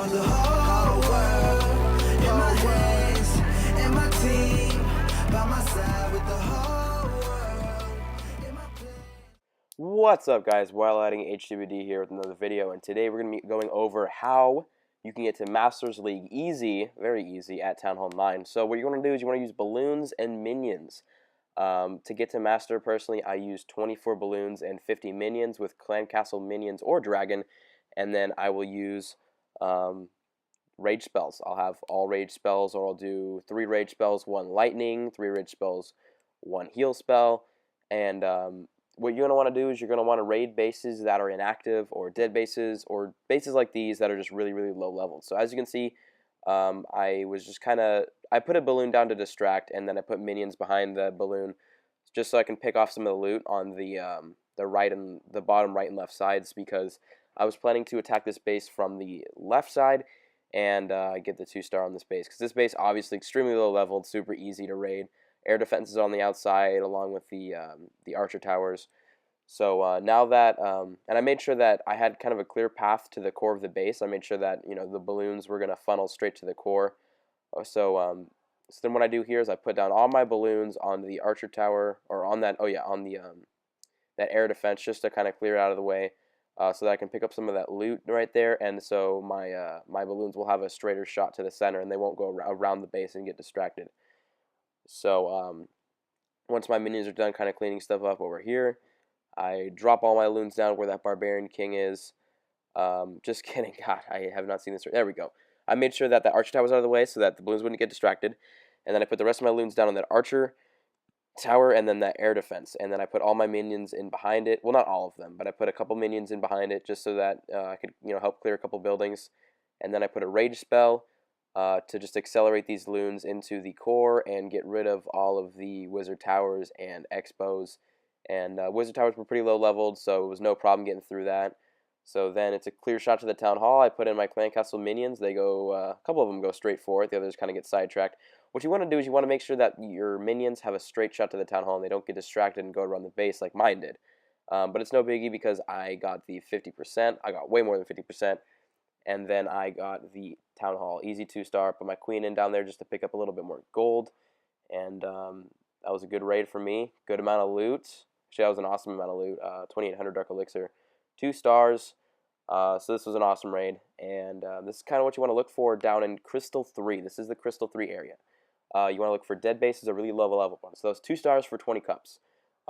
control the whole world in my hands, and my team by my side with the whole world in my plans. What's up, guys? While adding HWD here with another video, and today we're going to be going over how you can get to Masters League easy, very easy, at Town Hall 9. So what you want to do is you want to use balloons and minions. To get to Master, personally, I use 24 balloons and 50 minions with Clan Castle minions or Dragon, and then I will use rage spells. I'll have all rage spells, or I'll do 3 rage spells, 1 lightning, 3 rage spells, 1 heal spell, and what you're going to want to do is you're going to want to raid bases that are inactive or dead bases or bases like these that are just really, really low level. So as you can see, I was just I put a balloon down to distract, and then I put minions behind the balloon just so I can pick off some of the loot on the right and the bottom right and left sides, because I was planning to attack this base from the left side and get the 2-star on this base, because this base obviously extremely low leveled, super easy to raid. Air defenses on the outside along with the archer towers. So now that, and I made sure that I had kind of a clear path to the core of the base. I made sure that, you know, the balloons were going to funnel straight to the core. So then what I do here is I put down all my balloons on the archer tower, or on that, that air defense, just to kind of clear it out of the way, so that I can pick up some of that loot right there, and so my balloons will have a straighter shot to the center, and they won't go around the base and get distracted. So once my minions are done kind of cleaning stuff up over here, I drop all my loons down where that barbarian king is. Just kidding. God, I have not seen this. There we go. I made sure that the archer tower was out of the way so that the balloons wouldn't get distracted. And then I put the rest of my loons down on that archer tower and then that air defense. And then I put all my minions in behind it. Well, not all of them, but I put a couple minions in behind it just so that I could, you know, help clear a couple buildings. And then I put a rage spell to just accelerate these loons into the core and get rid of all of the wizard towers and expos. And wizard towers were pretty low leveled, so it was no problem getting through that. So then it's a clear shot to the town hall. I put in my clan castle minions. They go, a couple of them go straight for it. The others kind of get sidetracked. What you want to do is you want to make sure that your minions have a straight shot to the town hall and they don't get distracted and go around the base like mine did. But it's no biggie because I got the 50%. I got way more than 50%. And then I got the town hall easy 2-star. Put my queen in down there just to pick up a little bit more gold. And that was a good raid for me. Good amount of loot. Actually, that was an awesome amount of loot. 2,800 dark elixir. 2 stars. So this was an awesome raid. And this is kind of what you want to look for down in Crystal 3. This is the Crystal 3 area. You want to look for dead bases or really low level ones. So those 2 stars for 20 cups.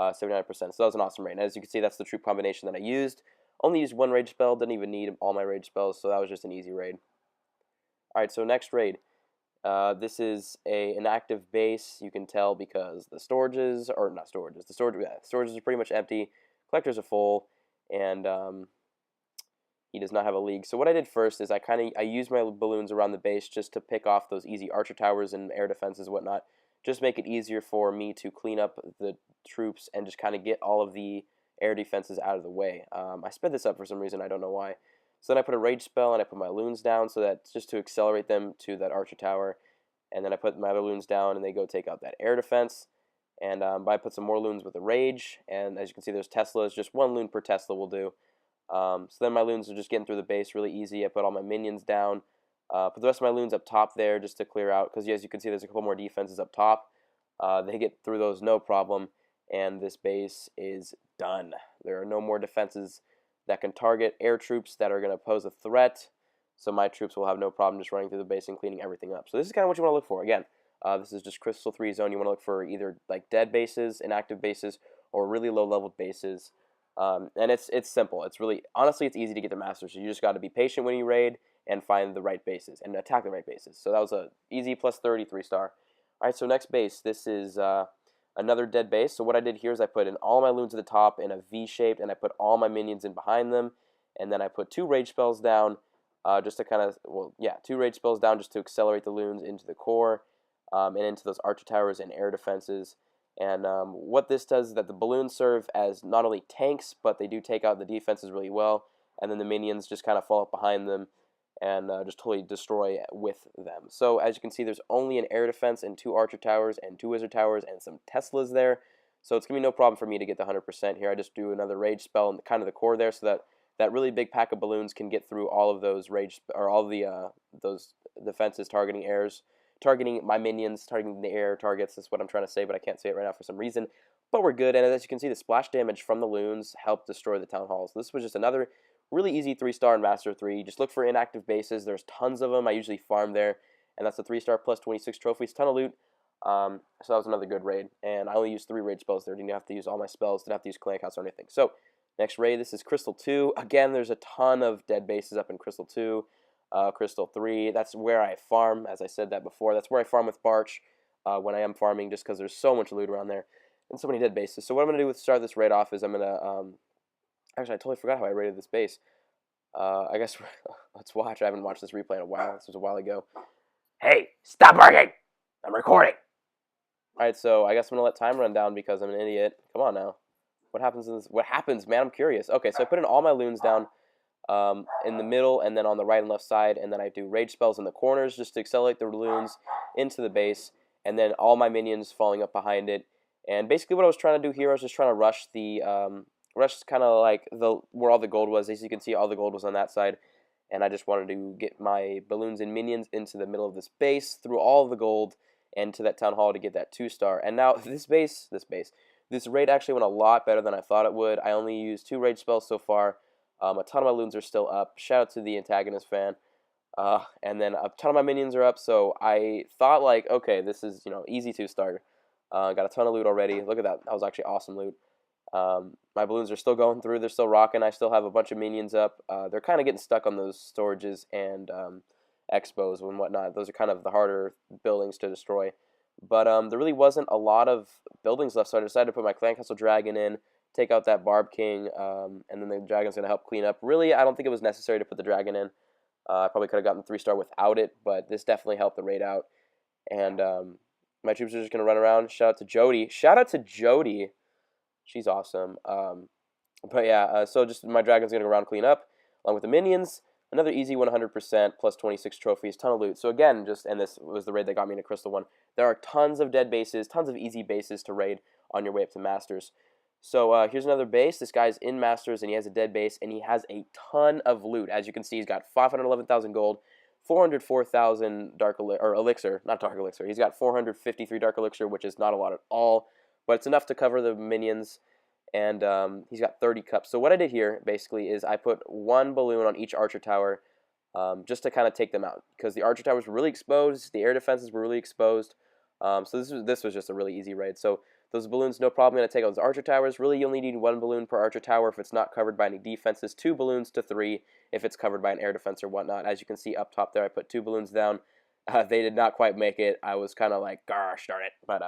79%. So that was an awesome raid. And as you can see, that's the troop combination that I used. Only used 1 rage spell. Didn't even need all my rage spells. So that was just an easy raid. Alright, so next raid. This is an active base. You can tell because the storages, or not storages, the storages are pretty much empty. Collectors are full, and he does not have a league. So what I did first is I used my balloons around the base just to pick off those easy archer towers and air defenses and whatnot. Just make it easier for me to clean up the troops and just kind of get all of the air defenses out of the way. I sped this up for some reason, I don't know why. So then I put a rage spell and I put my loons down so that just to accelerate them to that archer tower. And then I put my other loons down and they go take out that air defense. And I put some more loons with a rage. And as you can see, there's Teslas. Just 1 loon per Tesla will do. So then my loons are just getting through the base really easy. I put all my minions down. Put the rest of my loons up top there just to clear out. Because as you can see, there's a couple more defenses up top. They get through those no problem. And this base is done. There are no more defenses that can target air troops that are going to pose a threat. So my troops will have no problem just running through the base and cleaning everything up. So this is kind of what you want to look for. Again, this is just Crystal 3 zone. You want to look for either like dead bases, inactive bases, or really low leveled bases. And it's simple. It's really, honestly, it's easy to get to master. So you just got to be patient when you raid and find the right bases and attack the right bases. So that was a easy plus 33 star. All right, so next base. This is another dead base. So what I did here is I put in all my loons at the top in a V shape, and I put all my minions in behind them, and then I put 2 rage spells down, just to kind of, 2 rage spells down just to accelerate the loons into the core, and into those archer towers and air defenses. And what this does is that the balloons serve as not only tanks, but they do take out the defenses really well, and then the minions just kind of fall up behind them and just totally destroy with them. So as you can see, there's only an air defense and 2 archer towers and 2 wizard towers and some Teslas there. So it's going to be no problem for me to get the 100% here. I just do another rage spell in kind of the core there so that that really big pack of balloons can get through all of those all the those defenses targeting my minions, targeting the air targets. Is what I'm trying to say, but I can't say it right now for some reason. But we're good, and as you can see, the splash damage from the loons helped destroy the town halls. This was just another really easy 3-star in Master 3. Just look for inactive bases. There's tons of them. I usually farm there, and that's a 3-star plus 26 trophies, ton of loot. So that was another good raid, and I only used 3 raid spells there. Didn't have to use all my spells. Didn't have to use clan counts or anything. So next raid, this is Crystal 2. Again, there's a ton of dead bases up in Crystal 2. Crystal 3, that's where I farm, as I said that before. That's where I farm with Barch when I am farming, just because there's so much loot around there and so many dead bases. So what I'm going to do to start this raid off is I'm going to, actually I totally forgot how I raided this base. I guess, let's watch. I haven't watched this replay in a while. This was a while ago. Hey, stop barking! I'm recording! Alright, so I guess I'm going to let time run down because I'm an idiot. Come on now. What happens in this? What happens, man? I'm curious. Okay, so I put in all my loons down in the middle and then on the right and left side, and then I do rage spells in the corners just to accelerate the loons into the base, and then all my minions falling up behind it. And basically what I was trying to do here, I was just trying to rush the rush kind of like where all the gold was. As you can see, all the gold was on that side, and I just wanted to get my balloons and minions into the middle of this base through all of the gold and to that town hall to get that 2-star. And now this raid actually went a lot better than I thought it would. I only used 2 rage spells so far. A ton of my loons are still up. Shout out to the antagonist fan. And then a ton of my minions are up, so I thought, like, okay, this is, easy 2-star. Got a ton of loot already. Look at that. That was actually awesome loot. My balloons are still going through. They're still rocking. I still have a bunch of minions up. They're kind of getting stuck on those storages and expos and whatnot. Those are kind of the harder buildings to destroy. But there really wasn't a lot of buildings left, so I decided to put my Clan Castle Dragon in, take out that Barb King, and then the Dragon's going to help clean up. Really, I don't think it was necessary to put the Dragon in. I probably could have gotten 3-star without it, but this definitely helped the raid out. And my troops are just going to run around. Shout out to Jody. Shout out to Jody. She's awesome. But yeah, so just my Dragon's going to go around clean up, along with the minions. Another easy 100% plus 26 trophies, ton of loot. So again, and this was the raid that got me into Crystal 1. There are tons of dead bases, tons of easy bases to raid on your way up to Masters. So here's another base. This guy's in Masters, and he has a dead base, and he has a ton of loot. As you can see, he's got 511,000 gold, 404,000 elixir, not dark elixir. He's got 453 dark elixir, which is not a lot at all, but it's enough to cover the minions. And he's got 30 cups. So what I did here, basically, is I put 1 balloon on each archer tower just to kind of take them out. Because the archer towers were really exposed, the air defenses were really exposed. So this was just a really easy raid. So those balloons, no problem, going to take out those archer towers. Really, you only need 1 balloon per archer tower if it's not covered by any defenses. 2 balloons to 3 if it's covered by an air defense or whatnot. As you can see up top there, I put 2 balloons down. They did not quite make it. I was kind of like, gosh darn it. But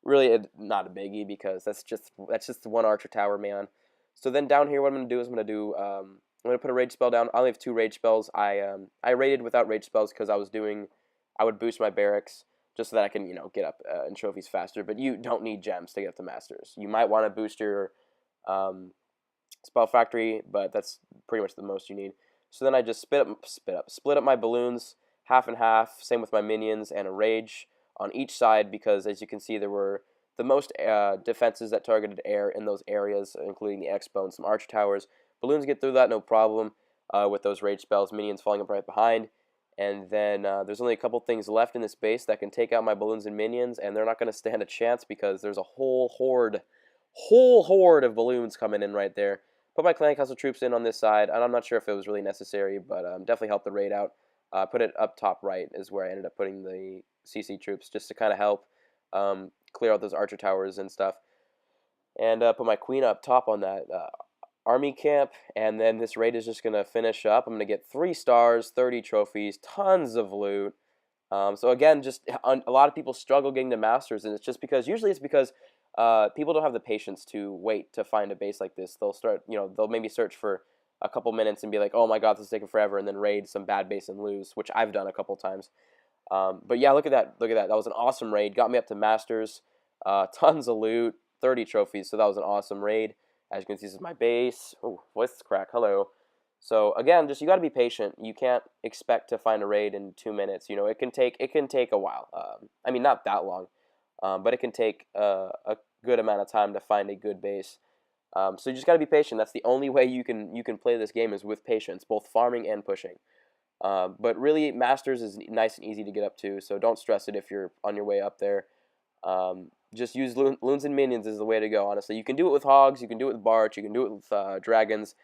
really, not a biggie because that's just 1 archer tower, man. So then down here, what I'm gonna do is I'm gonna put a rage spell down. I only have 2 rage spells. I raided without rage spells because I would boost my barracks just so that I can get up in trophies faster. But you don't need gems to get up to Masters. You might want to boost your spell factory, but that's pretty much the most you need. So then I just split up my balloons half and half. Same with my minions and a rage on each side, because as you can see, there were the most defenses that targeted air in those areas, including the Expo and some archer towers. Balloons get through that no problem with those rage spells, minions falling up right behind. And then there's only a couple things left in this base that can take out my balloons and minions, and they're not going to stand a chance because there's a whole horde of balloons coming in right there. Put my Clan Castle troops in on this side, and I'm not sure if it was really necessary, but definitely helped the raid out. Put it up top right is where I ended up putting the CC troops just to kind of help clear out those archer towers and stuff. And put my queen up top on that army camp, and then this raid is just going to finish up. I'm going to get 3 stars, 30 trophies, tons of loot. So again, just a lot of people struggle getting to Masters, and it's just because, usually it's because people don't have the patience to wait to find a base like this. They'll start, they'll maybe search for a couple minutes and be like, oh my god, this is taking forever, and then raid some bad base and lose, which I've done a couple times. But yeah, look at that. That was an awesome raid. Got me up to Masters. Tons of loot, 30 trophies, so that was an awesome raid. As you can see, this is my base. Oh, voice crack, hello. So again, just you got to be patient. You can't expect to find a raid in 2 minutes. It can take a while. I mean, not that long, but it can take a good amount of time to find a good base. So you just got to be patient. That's the only way you can play this game is with patience, both farming and pushing. But really, Masters is nice and easy to get up to, so don't stress it if you're on your way up there. Just use loons and minions is the way to go, honestly. You can do it with hogs, you can do it with barch, you can do it with dragons,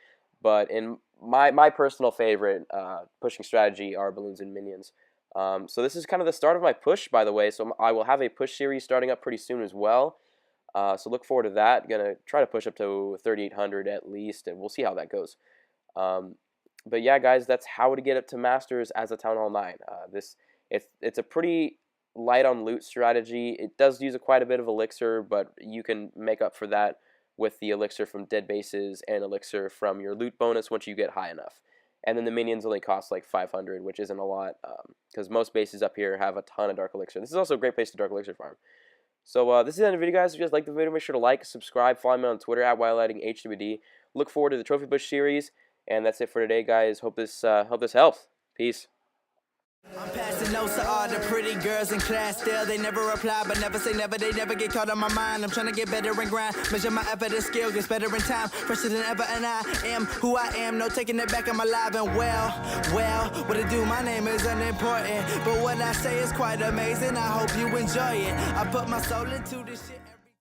but in my personal favorite pushing strategy are balloons and minions. So this is kind of the start of my push, by the way, so I will have a push series starting up pretty soon as well. So look forward to that. Gonna try to push up to 3,800 at least, and we'll see how that goes. But yeah, guys, that's how to get up to Masters as a Town Hall 9. It's a pretty light on loot strategy. It does use quite a bit of elixir, but you can make up for that with the elixir from dead bases and elixir from your loot bonus once you get high enough. And then the minions only cost like 500, which isn't a lot, because most bases up here have a ton of dark elixir. This is also a great place to dark elixir farm. So this is the end of the video, guys. If you guys like the video, make sure to like, subscribe, follow me on Twitter at WildLightingHWD. Look forward to the Trophy Bush series, and that's it for today, guys. Hope this helps. Peace. I'm passing notes to all the pretty girls in class. Still, they never reply, but never say never. They never get caught on my mind. I'm trying to get better and grind. Measure my effort and skill, gets better in time. Fresher than ever, and I am who I am. No taking it back, I'm alive and well, what it do? My name is unimportant, but what I say is quite amazing. I hope you enjoy it. I put my soul into this shit.